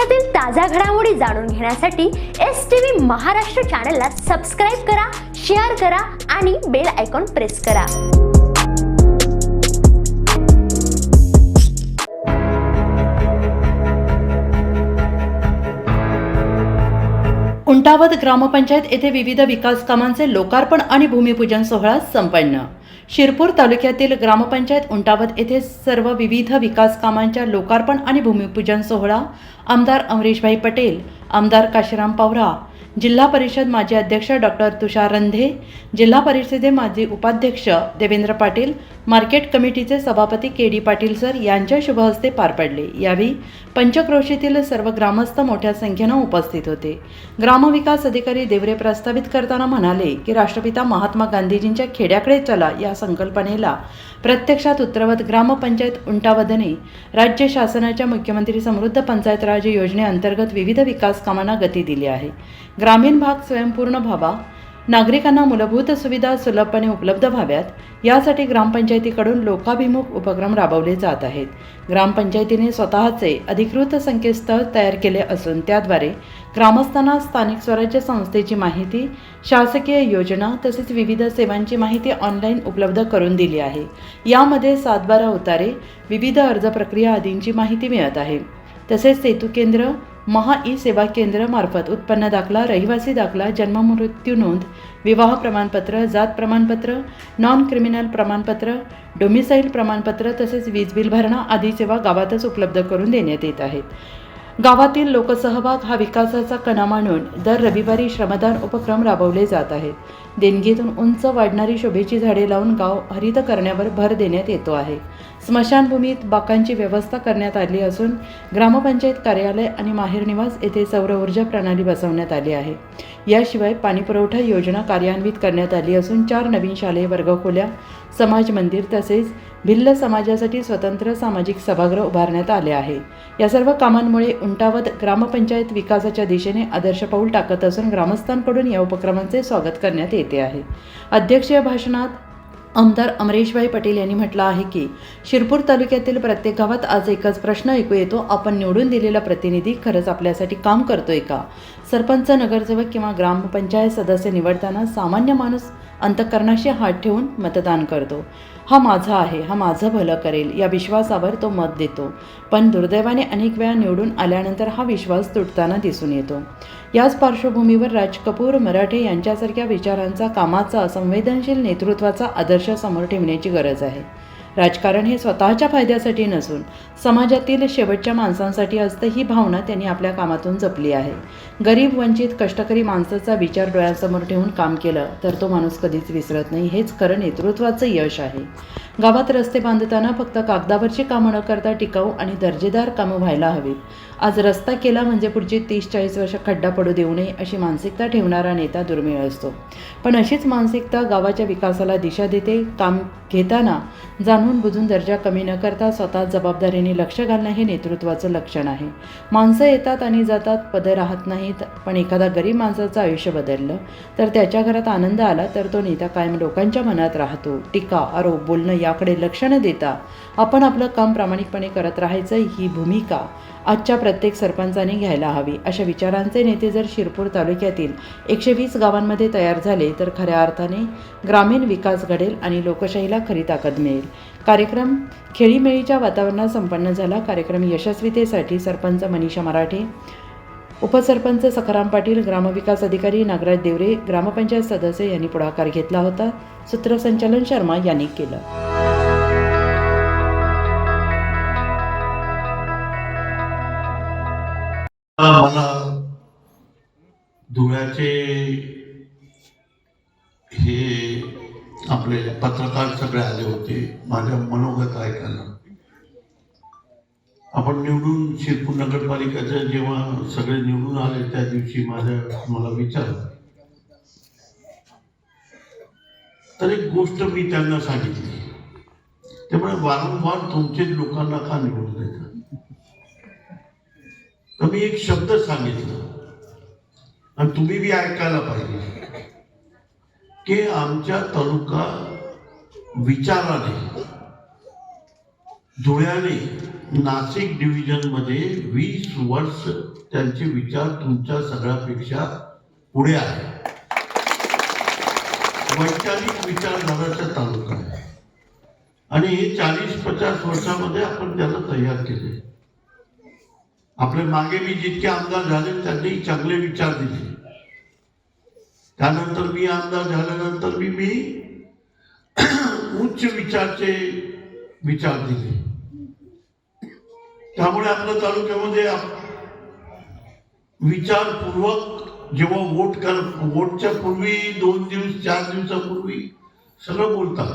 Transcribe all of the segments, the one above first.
देशातील ताज्या घडामोडी जाणून घेण्यासाठी STV महाराष्ट्र चॅनलला सबस्क्राइब करा, शेअर करा आणि बेल आयकॉन प्रेस करा. उंटावत ग्रामपंचायत येथे विविध विकास कामांचे लोकार्पण आणि भूमिपूजन सोहळा संपन्न. शिरपूर तालुक्यातील ग्रामपंचायत उंटावत येथे सर्व विविध विकास कामांच्या लोकार्पण आणि भूमिपूजन सोहळा आमदार अमरीशभाई पटेल, आमदार काशीराम पवार, जिल्हा परिषद माजी अध्यक्ष डॉक्टर तुषार रंधे, जिल्हा परिषदे माजी उपाध्यक्ष देवेंद्र पाटील, मार्केट कमिटीचे सभापती KD पाटील सर यांच्या शुभ हस्ते पार पडले. यावेळी पंचक्रोशीतील सर्व ग्रामस्थ मोठ्या संख्येने उपस्थित होते. ग्रामविकास अधिकारी देवरे प्रस्तावित करताना म्हणाले की राष्ट्रपिता महात्मा गांधीजींच्या खेड्याकडे चला या संकल्पनेला प्रत्यक्षात उतरवत ग्रामपंचायत उंटावदने राज्य शासनाच्या मुख्यमंत्री समृद्ध पंचायत राज योजनेअंतर्गत विविध विकास कामांना गती दिली आहे. ग्रामीण भाग स्वयंपूर्ण व्हावा, नागरिकांना मूलभूत सुविधा सुलभपणे उपलब्ध व्हाव्यात यासाठी ग्रामपंचायतीकडून लोकाभिमुख उपक्रम राबवले जात आहेत. ग्रामपंचायतीने स्वतःचे अधिकृत संकेतस्थळ तयार केले असून त्याद्वारे ग्रामस्थांना स्थानिक स्वराज्य संस्थेची माहिती, शासकीय योजना तसेच विविध सेवांची माहिती ऑनलाईन उपलब्ध करून दिली आहे. यामध्ये 7/12 उतारे, विविध अर्ज प्रक्रिया आदींची माहिती मिळत आहे. तसेच सेतू केंद्र, महा ई सेवा केंद्र मार्फत उत्पन्न दाखला, रहिवासी दाखला, जन्म मृत्यू नोंद, विवाह प्रमाणपत्र, जात प्रमाणपत्र, नॉन क्रिमिनल प्रमाणपत्र, डोमिसाईल प्रमाणपत्र तसेच वीज बिल भरणा आदी सेवा गावातच उपलब्ध करून देण्यात येत आहेत. गावातील लोकसहभाग हा विकासाचा कणा मानून दर रविवारी श्रमदान उपक्रम राबवले जात आहेत. देणगीतून उंच वाढणारी शोभेची झाडे लावून गाव हरित करण्यावर भर देण्यात येतो आहे. स्मशानभूमीत बाकांची व्यवस्था करण्यात आली असून ग्रामपंचायत कार्यालय आणि माहेर निवास येथे सौर ऊर्जा प्रणाली बसवण्यात आली आहे. याशिवाय पाणीपुरवठा योजना कार्यान्वित करण्यात आली असून 4 नवीन शालेय वर्गखोल्या, समाज मंदिर तसेच भिल्ल समाजासाठी स्वतंत्र सामाजिक सभागृह उभारण्यात आले आहे. या सर्व कामांमुळे उंटावत ग्रामपंचायत विकासाच्या दिशेने आदर्श पाऊल टाकत असून ग्रामस्थांकडून या उपक्रमांचे स्वागत करण्यात येते आहे. अध्यक्षीय भाषणात आमदार अमरीशभाई पटेल यांनी म्हटलं आहे की शिरपूर तालुक्यातील प्रत्येक गावात आज एकच प्रश्न ऐकू येतो, आपण निवडून दिलेला प्रतिनिधी खरंच आपल्यासाठी काम करतोय का? सरपंच, नगरसेवक किंवा ग्रामपंचायत सदस्य निवडताना सामान्य माणूस अंतःकरणाशी हात ठेवून मतदान करतो. हा माझा आहे, हा माझं भलं करेल या विश्वासावर तो मत देतो. पण दुर्दैवाने अनेक वेळा निवडून आल्यानंतर हा विश्वास तुटताना दिसून येतो. याच पार्श्वभूमीवर राज कपूर, मराठे यांच्यासारख्या विचारांचा, कामाचा, संवेदनशील नेतृत्वाचा आदर्श समोर ठेवण्याची गरज आहे. राजकारण हे स्वतःच्या फायद्यासाठी नसून समाजातील शेवटच्या माणसांसाठी असतं, ही भावना त्यांनी आपल्या कामातून जपली आहे. गरीब, वंचित, कष्टकरी माणसाचा विचार डोळ्यासमोर ठेवून काम केलं तर तो माणूस कधीच विसरत नाही. हेच खरं नेतृत्वाचं यश आहे. गावात रस्ते बांधताना फक्त कागदावरची कामं न करता टिकाऊ आणि दर्जेदार कामं व्हायला हवीत. आज रस्ता केला म्हणजे पुढची 30-40 वर्ष खड्डा पडू देऊ नये अशी मानसिकता ठेवणारा नेता दुर्मिळ असतो. पण अशीच मानसिकता गावाच्या विकासाला दिशा देते. काम घेताना जाणून बुजून दर्जा कमी न करता स्वतः जबाबदारीने लक्ष घालणं हे नेतृत्वाचं लक्षण आहे. माणसं येतात आणि जातात, पदं राहत नाहीत. पण एखादा गरीब माणसाचं आयुष्य बदललं तर त्याच्या घरात आनंद आला तर तो नेता कायम लोकांच्या मनात राहतो. टीका, आरोप, बोलणं याकडे लक्ष न देता आपण आपलं काम प्रामाणिकपणे करत राहायचं, ही भूमिका आजच्या प्रत्येक सरपंचाने घ्यायला हवी. अशा विचारांचे नेते जर शिरपूर तालुक्यातील 120 गावांमध्ये तयार झाले तर खऱ्या अर्थाने ग्रामीण विकास घडेल आणि लोकशाहीला खरी ताकद मिळेल. कार्यक्रम खेळीमेळीच्या वातावरणात संपन्न झाला. कार्यक्रम यशस्वीतेसाठी सरपंच मनीषा मराठे, उपसरपंच सखाराम पाटील, ग्रामविकास अधिकारी नागराज देवरे, ग्रामपंचायत सदस्य यांनी पुढाकार घेतला होता. सूत्रसंचालन शर्मा यांनी केलं. मला धुळ्याचे हे आपले पत्रकार सगळे आले होते माझ्या मनोगत ऐकायला. आपण निवडून शिरपूर नगरपालिकेचे जेव्हा सगळे निवडून आले त्या दिवशी मला विचारलं तर एक गोष्ट मी त्यांना सांगितली. त्यामुळे वारंवार तुमचे लोकांना का निवडून देतात? तर मी एक शब्द सांगितलं आणि तुम्ही बी ऐकायला पाहिजे की आमच्या तालुका विचाराने, धुळ्याने नाशिक डिव्हिजन मध्ये 20 वर्ष त्यांचे विचार तुमच्या सगळ्यापेक्षा पुढे आहे. वैचारिक विचारधाराचा तालुका आहे आणि हे 40-50 वर्षामध्ये आपण त्याला तयार केले. आपले मागे मी जितके आमदार झाले त्यांनी चांगले विचार दिले. त्यानंतर मी आमदार झाल्यानंतर मी उच्च विचारचे विचार दिले. त्यामुळे आपल्या तालुक्यामध्ये विचारपूर्वक जेव्हा वोटच्या पूर्वी 2 दिवस 4 दिवसापूर्वी सगळं बोलतात.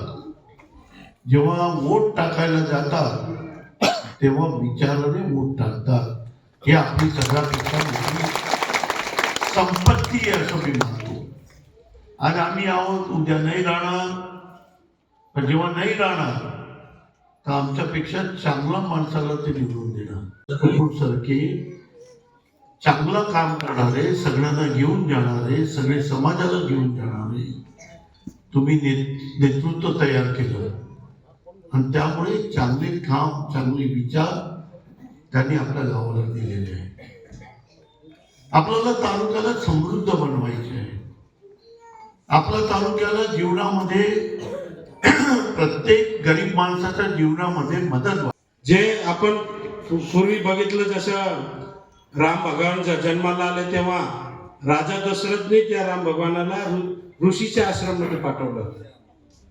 जेव्हा वोट टाकायला जातात तेव्हा विचाराने वोट टाकतात. हे आपली सगळ्यापेक्षा मोठी संपत्ती आहे असं मी म्हणतो. आज आम्ही आहोत, उद्या नाही राहणार, पण जेव्हा नाही राहणार तर आमच्यापेक्षा चांगल्या माणसाला ते निवडून देणार. सारखे चांगलं काम करणारे, सगळ्यांना घेऊन जाणारे, सगळे समाजाला घेऊन जाणारे तुम्ही नेतृत्व तयार केलं आणि त्यामुळे चांगले काम, चांगले विचार त्यांनी आपल्या गावाला दिलेले आहे. आपल्याला तालुक्याला समृद्ध बनवायचे आहे. आपल्या तालुक्याला जीवनामध्ये प्रत्येक गरीब माणसाच्या जीवनामध्ये मदत व्हावी. जे आपण पूर्वी बघितलं, जसं राम भगवान जन्माला आले तेव्हा राजा दशरथने त्या राम भगवानाला ऋषीच्या आश्रममध्ये पाठवलं.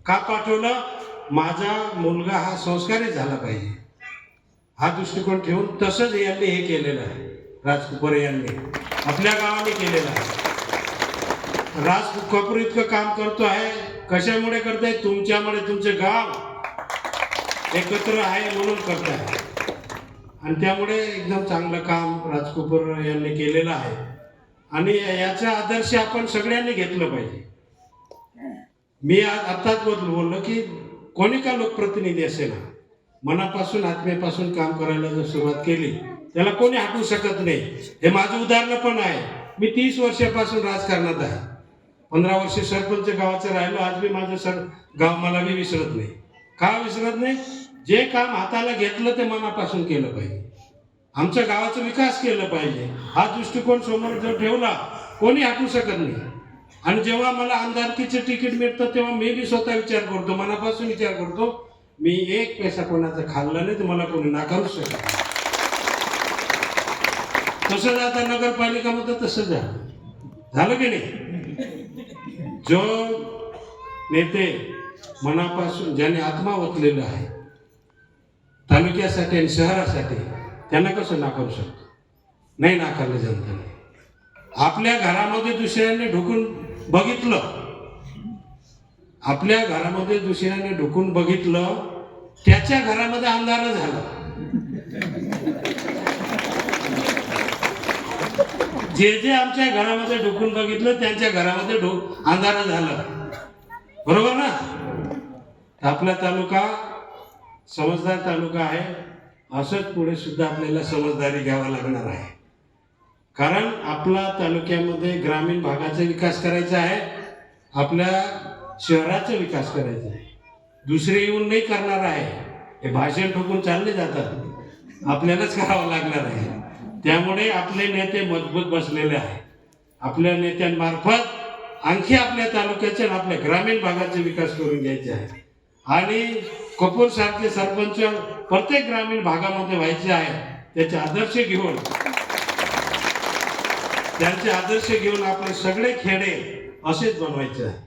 का पाठवलं? माझा मुलगा हा संस्कारी झाला पाहिजे हा दृष्टिकोन ठेवून. तसंच यांनी हे केलेलं आहे. राजकुपर यांनी आपल्या गावाने केलेलं आहे. राजकुपर इतकं काम करतो आहे, कशामुळे करताय? तुमच्यामुळे. तुमचे गाव एकत्र आहे म्हणून करताय आणि त्यामुळे एकदम चांगलं काम राजकुपर यांनी केलेलं आहे आणि याचा आदर्श आपण सगळ्यांनी घेतलं पाहिजे. मी आताच बोललो की कोणी का लोकप्रतिनिधी असेल, मनापासून आत्मेपासून काम करायला जर सुरुवात केली त्याला कोणी हटवू शकत नाही. हे माझं उदाहरण पण आहे. मी 30 वर्षापासून राजकारणात आहे. 15 वर्ष सरपंच गावाचं राहिलो. आज मी माझं गाव मला मी विसरत नाही. का विसरत नाही? जे काम हाताला घेतलं ते मनापासून केलं पाहिजे. आमच्या गावाचा विकास केला पाहिजे हा दृष्टिकोन समोर जर ठेवला कोणी हटवू शकत नाही. आणि जेव्हा मला आमदारकीचं तिकीट मिळतं तेव्हा मी बी स्वतः विचार करतो, मनापासून विचार करतो, मी 1 पैसा कोणाचा खाल्ला नाही तर मला कोणी नाकारू शकत. तसंच आता नगरपालिकामध्ये तसंच झालं की नाही? जो नेते मनापासून ज्याने आत्मा ओतलेला आहे तालुक्यासाठी आणि शहरासाठी, त्यांना कसं नाकारू शकतो? नाही नाकारलं जनतेने. आपल्या घरामध्ये दुसऱ्याने ढुकून बघितलं, आपल्या घरामध्ये दुसऱ्याने ढुकून बघितलं, त्याच्या घरामध्ये अंधार झालं. जे आमच्या घरामध्ये ढुकून बघितलं त्यांच्या घरामध्ये अंधार झालं. बरोबर ना? आपला तालुका समजदार तालुका आहे. असंच पुढे सुद्धा आपल्याला समजदारी घ्यावा लागणार आहे. कारण आपला तालुक्यामध्ये ग्रामीण भागाचा विकास करायचा आहे, आपल्या शहराचा विकास करायचा आहे. दुसरे येऊन नाही करणार आहे. हे भाषण ठोकून चालले जातात, आपल्यालाच करावं लागणार आहे. त्यामुळे आपले नेते मजबूत बसलेले आहे. आपल्या नेत्यांमार्फत आणखी आपल्या तालुक्याचे आणि आपल्या ग्रामीण भागाचा विकास करून घ्यायचे आहे. आणि कपूर सारखे सरपंच प्रत्येक ग्रामीण भागामध्ये व्हायचे आहे. त्याचे आदर्श घेऊन आपले सगळे खेडे असेच बनवायचे आहे.